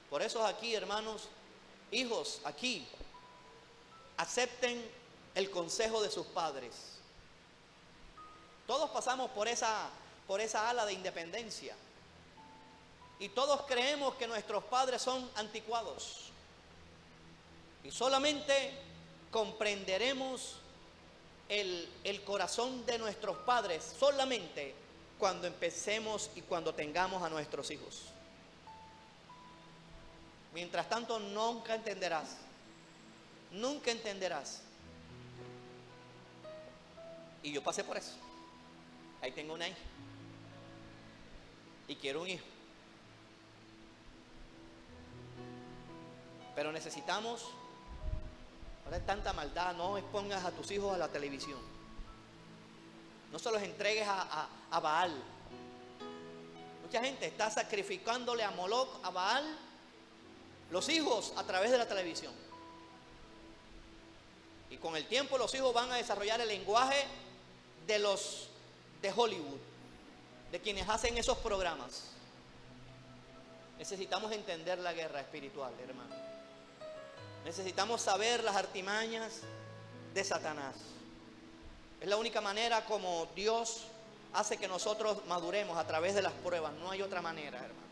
Por eso aquí, hermanos, hijos, aquí, acepten el consejo de sus padres. Todos pasamos por esa ala de independencia. Y todos creemos que nuestros padres son anticuados. Y solamente comprenderemos el corazón de nuestros padres solamente cuando empecemos y cuando tengamos a nuestros hijos. Mientras tanto, nunca entenderás. Nunca entenderás. Y yo pasé por eso. Ahí tengo una hija. Y quiero un hijo. Pero necesitamos, no hay tanta maldad, no expongas a tus hijos a la televisión. No se los entregues a Baal. Mucha gente está sacrificándole a Moloch, a Baal, los hijos a través de la televisión. Y con el tiempo los hijos van a desarrollar el lenguaje de Hollywood, de quienes hacen esos programas. Necesitamos entender la guerra espiritual, hermano. Necesitamos saber las artimañas de Satanás. Es la única manera como Dios hace que nosotros maduremos, a través de las pruebas. No hay otra manera, hermanos.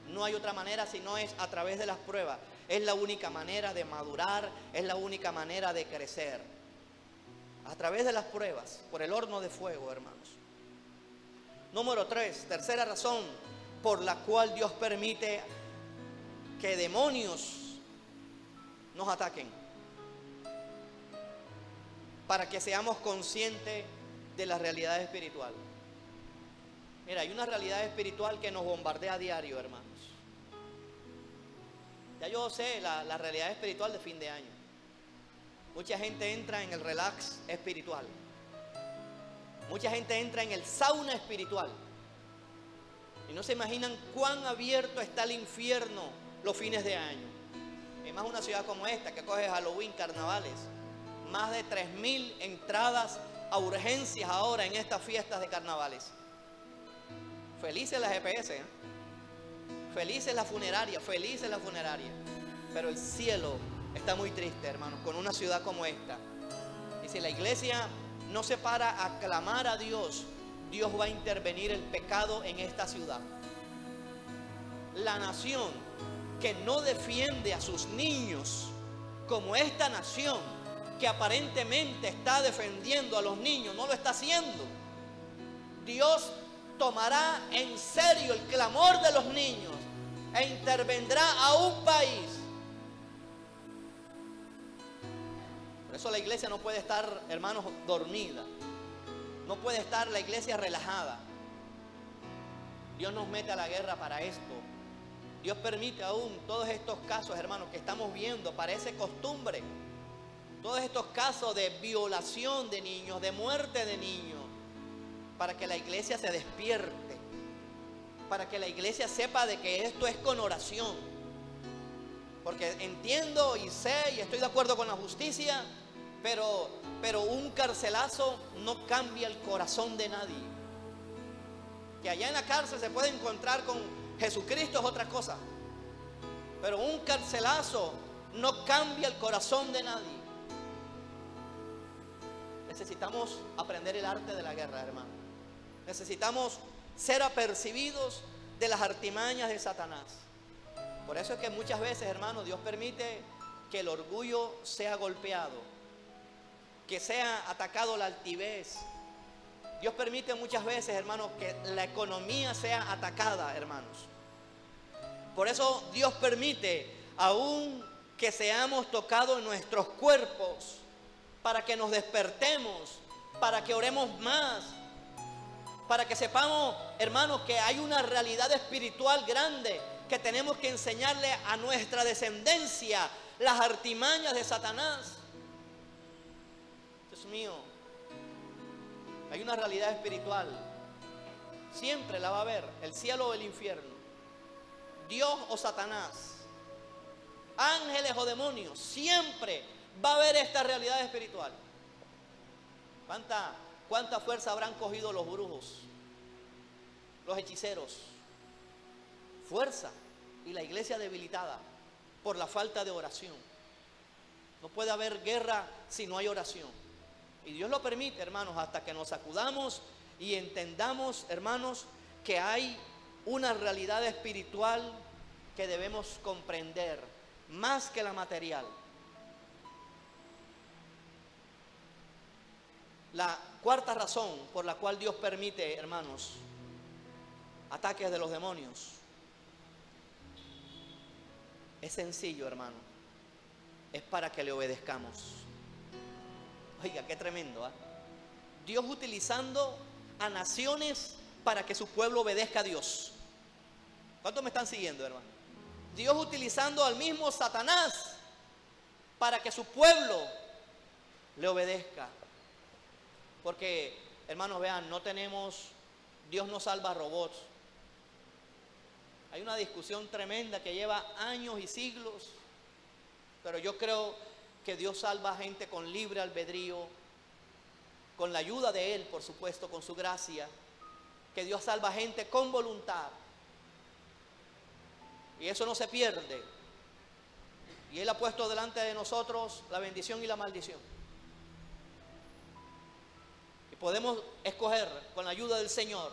No hay otra manera si no es a través de las pruebas. Es la única manera de madurar, es la única manera de crecer. A través de las pruebas, por el horno de fuego, hermanos. Número 3, tercera razón por la cual Dios permite que demonios nos ataquen. Para que seamos conscientes de la realidad espiritual. Mira, hay una realidad espiritual que nos bombardea a diario, hermanos. Ya yo sé la realidad espiritual de fin de año. Mucha gente entra en el relax espiritual. Mucha gente entra en el sauna espiritual. Y no se imaginan cuán abierto está el infierno los fines de año. Y más una ciudad como esta, que coge Halloween, carnavales. Más de 3.000 entradas a urgencias ahora en estas fiestas de carnavales. Felices las GPS, ¿eh? Felices la funeraria, felices la funeraria. Pero el cielo está muy triste, hermanos, con una ciudad como esta. Y si la iglesia no se para a clamar a Dios, Dios va a intervenir el pecado en esta ciudad. La nación que no defiende a sus niños, como esta nación que aparentemente está defendiendo a los niños, no lo está haciendo. Dios tomará en serio el clamor de los niños e intervendrá a un país. Por eso la iglesia no puede estar, hermanos, dormida. No puede estar la iglesia relajada. Dios nos mete a la guerra para esto. Dios permite aún todos estos casos, hermanos, que estamos viendo, parece costumbre. Todos estos casos de violación de niños, de muerte de niños, para que la iglesia se despierte, para que la iglesia sepa de que esto es con oración. Porque entiendo y sé y estoy de acuerdo con la justicia, pero un carcelazo no cambia el corazón de nadie. Que allá en la cárcel se puede encontrar con Jesucristo es otra cosa, pero un carcelazo no cambia el corazón de nadie. Necesitamos aprender el arte de la guerra, hermano. Necesitamos ser apercibidos de las artimañas de Satanás. Por eso es que muchas veces, hermano, Dios permite que el orgullo sea golpeado, que sea atacado la altivez. Dios permite muchas veces, hermanos, que la economía sea atacada, hermanos. Por eso Dios permite aún que seamos tocados en nuestros cuerpos, para que nos despertemos, para que oremos más, para que sepamos, hermanos, que hay una realidad espiritual grande que tenemos que enseñarle a nuestra descendencia, las artimañas de Satanás. Dios mío, hay una realidad espiritual, siempre la va a haber, el cielo o el infierno, Dios o Satanás, ángeles o demonios, siempre va a haber esta realidad espiritual. ¿Cuánta fuerza habrán cogido los brujos, los hechiceros? Fuerza. Y la iglesia debilitada por la falta de oración. No puede haber guerra si no hay oración. Y Dios lo permite, hermanos, hasta que nos sacudamos y entendamos, hermanos, que hay una realidad espiritual que debemos comprender más que la material. La cuarta razón por la cual Dios permite, hermanos, ataques de los demonios es sencillo, hermano. Es para que le obedezcamos. Oiga, qué tremendo, ¿eh? Dios utilizando a naciones para que su pueblo obedezca a Dios. ¿Cuántos me están siguiendo, hermano? Dios utilizando al mismo Satanás para que su pueblo le obedezca. Porque, hermanos, vean, Dios no salva robots. Hay una discusión tremenda que lleva años y siglos, pero yo creo que Dios salva a gente con libre albedrío, con la ayuda de Él, por supuesto, con su gracia, que Dios salva a gente con voluntad. Y eso no se pierde. Y Él ha puesto delante de nosotros la bendición y la maldición. Y podemos escoger con la ayuda del Señor.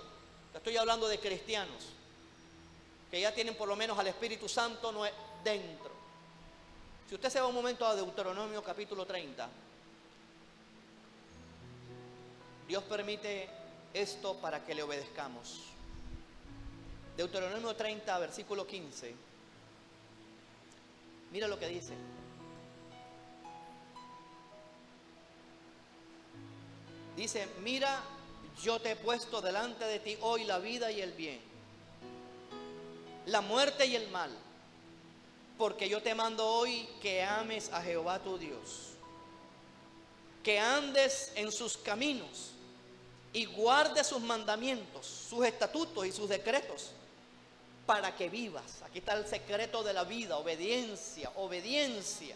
Estoy hablando de cristianos que ya tienen por lo menos al Espíritu Santo dentro. Si usted se va un momento a Deuteronomio capítulo 30, Dios permite esto para que le obedezcamos. Deuteronomio 30, versículo 15. Mira lo que dice. Dice: mira, yo te he puesto delante de ti hoy la vida y el bien, la muerte y el mal, porque yo te mando hoy que ames a Jehová tu Dios, que andes en sus caminos y guardes sus mandamientos, sus estatutos y sus decretos, para que vivas. Aquí está el secreto de la vida: obediencia, obediencia.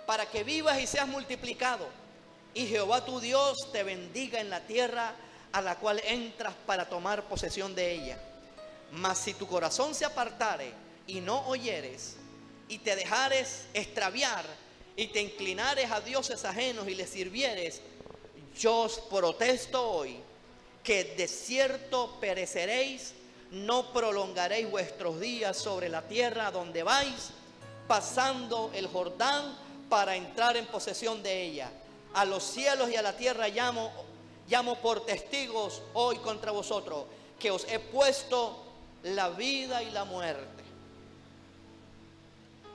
Para que vivas y seas multiplicado, y Jehová tu Dios te bendiga en la tierra a la cual entras para tomar posesión de ella. Mas si tu corazón se apartare y no oyeres, y te dejares extraviar, y te inclinares a dioses ajenos y les sirvieres, yo os protesto hoy que de cierto pereceréis, no prolongaréis vuestros días sobre la tierra donde vais, pasando el Jordán para entrar en posesión de ella. A los cielos y a la tierra llamo por testigos hoy contra vosotros, que os he puesto la vida y la muerte,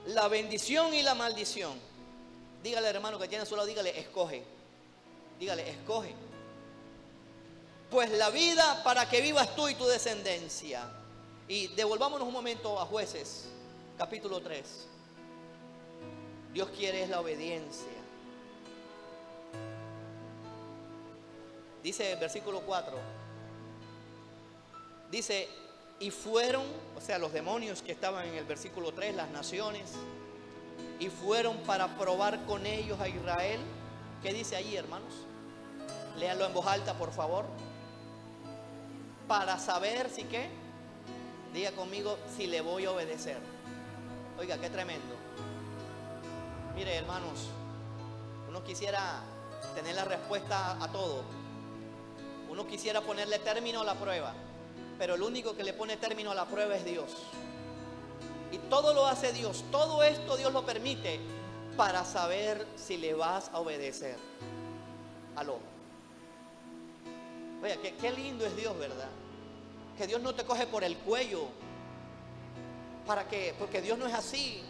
la bendición y la maldición. Dígale, hermano, que tiene a su lado, dígale: escoge. Dígale: escoge. Pues la vida para que vivas tú y tu descendencia. Y devolvámonos un momento a Jueces, capítulo 3. Dios quiere es la obediencia. Dice el versículo 4. Dice: y fueron, o sea, los demonios que estaban en el versículo 3, las naciones, y fueron para probar con ellos a Israel. ¿Qué dice allí, hermanos? Léanlo en voz alta, por favor. Para saber si qué. Diga conmigo: si le voy a obedecer. Oiga, qué tremendo. Mire, hermanos, uno quisiera tener la respuesta a todo. Uno quisiera ponerle término a la prueba, pero el único que le pone término a la prueba es Dios. Y todo lo hace Dios. Todo esto Dios lo permite para saber si le vas a obedecer. Aló. Oiga, qué lindo es Dios, ¿verdad? Que Dios no te coge por el cuello. Porque Dios no es así.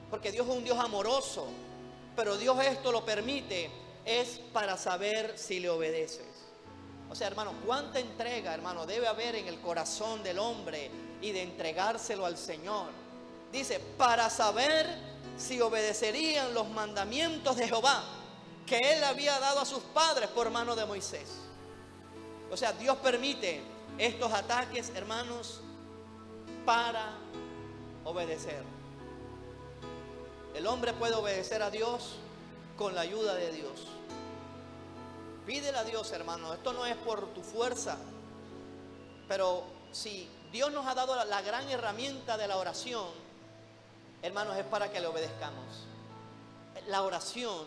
Porque Dios es un Dios amoroso. Pero Dios esto lo permite es para saber si le obedeces. O sea, hermano, cuánta entrega, hermano, debe haber en el corazón del hombre y de entregárselo al Señor. Dice: para saber si obedecerían los mandamientos de Jehová, que Él había dado a sus padres por mano de Moisés. O sea, Dios permite estos ataques, hermanos, para obedecer. El hombre puede obedecer a Dios con la ayuda de Dios. Pídele a Dios, hermano. Esto no es por tu fuerza, pero si Dios nos ha dado la gran herramienta de la oración, hermanos, es para que le obedezcamos. La oración,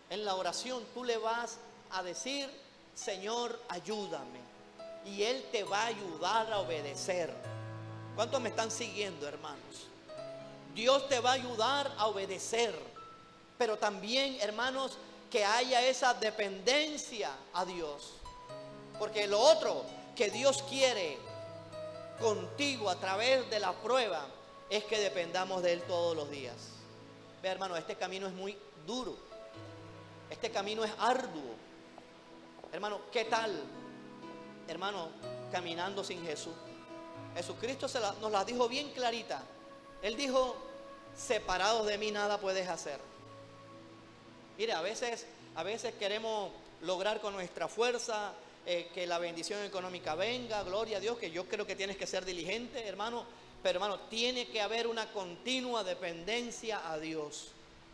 en la oración tú le vas a decir: Señor, ayúdame, y Él te va a ayudar a obedecer. ¿Cuántos me están siguiendo, hermanos? Dios te va a ayudar a obedecer, pero también, hermanos, que haya esa dependencia a Dios. Porque lo otro que Dios quiere contigo a través de la prueba es que dependamos de Él todos los días. Ve, hermano, este camino es muy duro. Este camino es arduo. Hermano, ¿qué tal, hermano, caminando sin Jesús? Jesucristo nos la dijo bien clarita. Él dijo: separados de mí nada puedes hacer. Mire, a veces queremos lograr con nuestra fuerza que la bendición económica venga, gloria a Dios, que yo creo que tienes que ser diligente, hermano. Pero, hermano, tiene que haber una continua dependencia a Dios.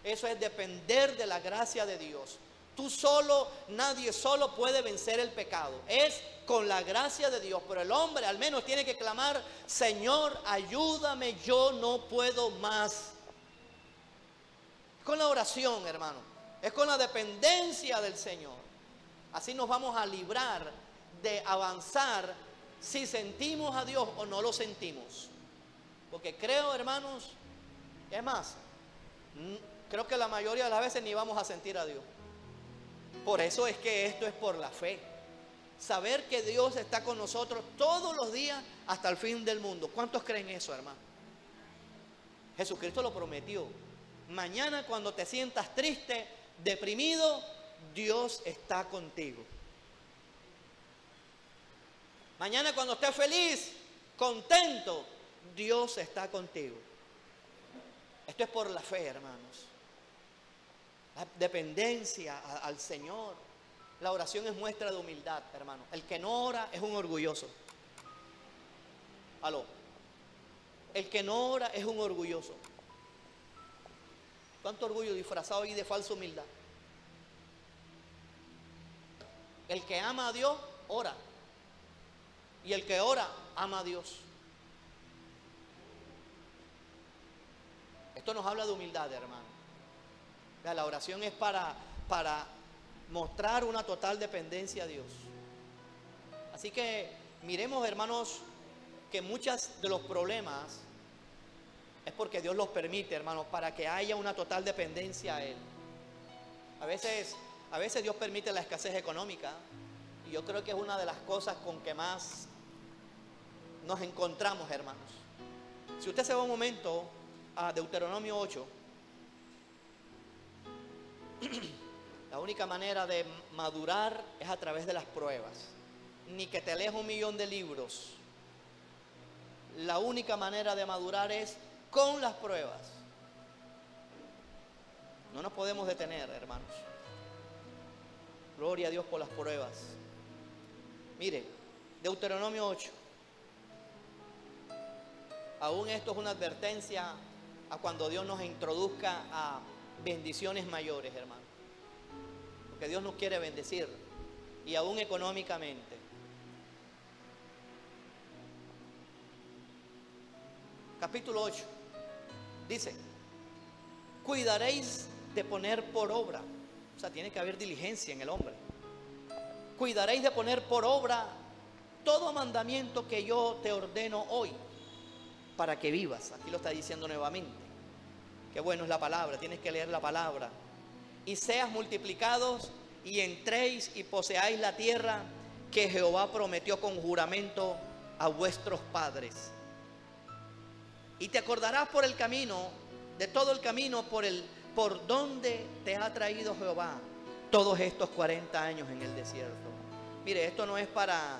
Eso es depender de la gracia de Dios. Tú solo, nadie solo puede vencer el pecado. Es con la gracia de Dios. Pero el hombre al menos tiene que clamar: Señor, ayúdame, yo no puedo más. Es con la oración, hermano. Es con la dependencia del Señor. Así nos vamos a librar de avanzar si sentimos a Dios o no lo sentimos. Porque creo, hermanos, es más, creo que la mayoría de las veces ni vamos a sentir a Dios. Por eso es que esto es por la fe. Saber que Dios está con nosotros todos los días hasta el fin del mundo. ¿Cuántos creen eso, hermano? Jesucristo lo prometió. Mañana cuando te sientas triste, deprimido, Dios está contigo. Mañana cuando estés feliz, contento, Dios está contigo. Esto es por la fe, hermanos. La dependencia al Señor. La oración es muestra de humildad, hermano. El que no ora es un orgulloso. Aló. El que no ora es un orgulloso. ¿Cuánto orgullo disfrazado ahí de falsa humildad? El que ama a Dios, ora. Y el que ora, ama a Dios. Esto nos habla de humildad, hermano. La oración es para mostrar una total dependencia a Dios. Así que miremos, hermanos, que muchos de los problemas es porque Dios los permite, hermanos, para que haya una total dependencia a Él. A veces Dios permite la escasez económica, y yo creo que es una de las cosas con que más nos encontramos, hermanos. Si usted se va un momento a Deuteronomio 8, la única manera de madurar es a través de las pruebas. Ni que te leas 1.000.000 de libros. La única manera de madurar es con las pruebas. No nos podemos detener, hermanos. Gloria a Dios por las pruebas. Mire, Deuteronomio 8. Aún esto es una advertencia a cuando Dios nos introduzca a bendiciones mayores, hermano. Porque Dios nos quiere bendecir, y aún económicamente. Capítulo 8 dice: cuidaréis de poner por obra. O sea, tiene que haber diligencia en el hombre. Cuidaréis de poner por obra todo mandamiento que yo te ordeno hoy, para que vivas. Aquí lo está diciendo nuevamente. Qué bueno es la palabra, tienes que leer la palabra. Y seas multiplicados, y entréis y poseáis la tierra que Jehová prometió con juramento a vuestros padres. Y te acordarás por el camino, de todo el camino por donde te ha traído Jehová todos estos 40 años en el desierto. Mire, esto no es para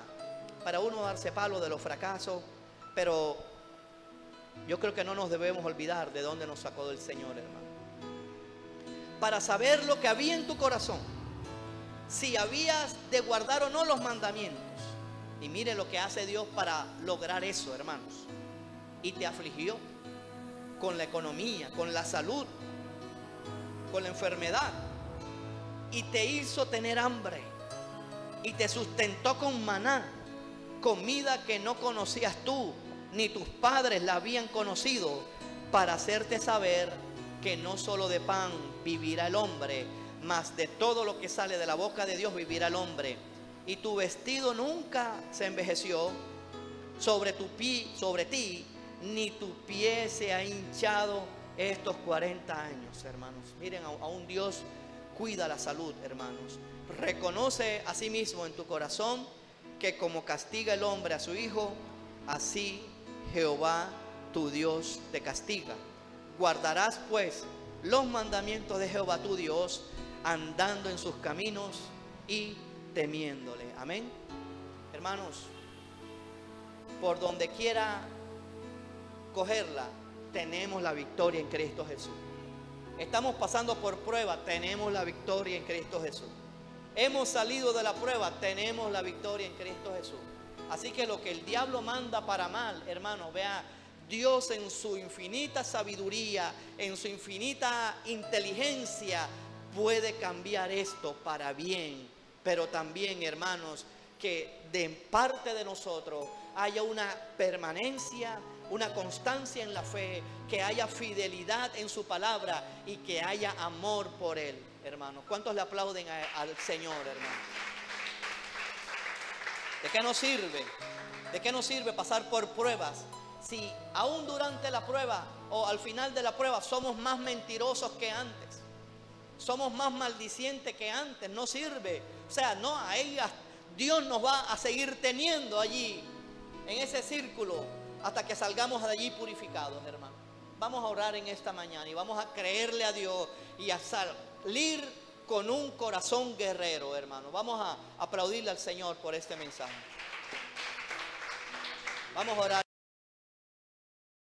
uno darse palo de los fracasos, pero yo creo que no nos debemos olvidar de dónde nos sacó el Señor, hermano. Para saber lo que había en tu corazón, si habías de guardar o no los mandamientos. Y mire lo que hace Dios para lograr eso, hermanos. Y te afligió con la economía, con la salud, con la enfermedad, y te hizo tener hambre, y te sustentó con maná, comida que no conocías tú, ni tus padres la habían conocido, para hacerte saber que no solo de pan vivirá el hombre, mas de todo lo que sale de la boca de Dios vivirá el hombre. Y tu vestido nunca se envejeció sobre ti, ni tu pie se ha hinchado estos 40 años, hermanos. Miren, aún Dios cuida la salud, hermanos. Reconoce a sí mismo en tu corazón que como castiga el hombre a su hijo, así Jehová tu Dios te castiga. Guardarás pues los mandamientos de Jehová tu Dios, andando en sus caminos y temiéndole. Amén. Hermanos, por donde quiera cogerla, tenemos la victoria en Cristo Jesús. Estamos pasando por prueba, tenemos la victoria en Cristo Jesús. Hemos salido de la prueba, tenemos la victoria en Cristo Jesús. Así que lo que el diablo manda para mal, hermano, vea, Dios en su infinita sabiduría, en su infinita inteligencia, puede cambiar esto para bien. Pero también, hermanos, que de parte de nosotros haya una permanencia, una constancia en la fe, que haya fidelidad en su palabra y que haya amor por Él, hermanos. ¿Cuántos le aplauden al Señor, hermano? ¿De qué nos sirve? ¿De qué nos sirve pasar por pruebas si aún durante la prueba o al final de la prueba somos más mentirosos que antes? Somos más maldicientes que antes. No sirve. O sea, no, a ellas Dios nos va a seguir teniendo allí, en ese círculo, hasta que salgamos de allí purificados, hermano. Vamos a orar en esta mañana y vamos a creerle a Dios y a salir con un corazón guerrero, hermano. Vamos a aplaudirle al Señor por este mensaje. Vamos a orar.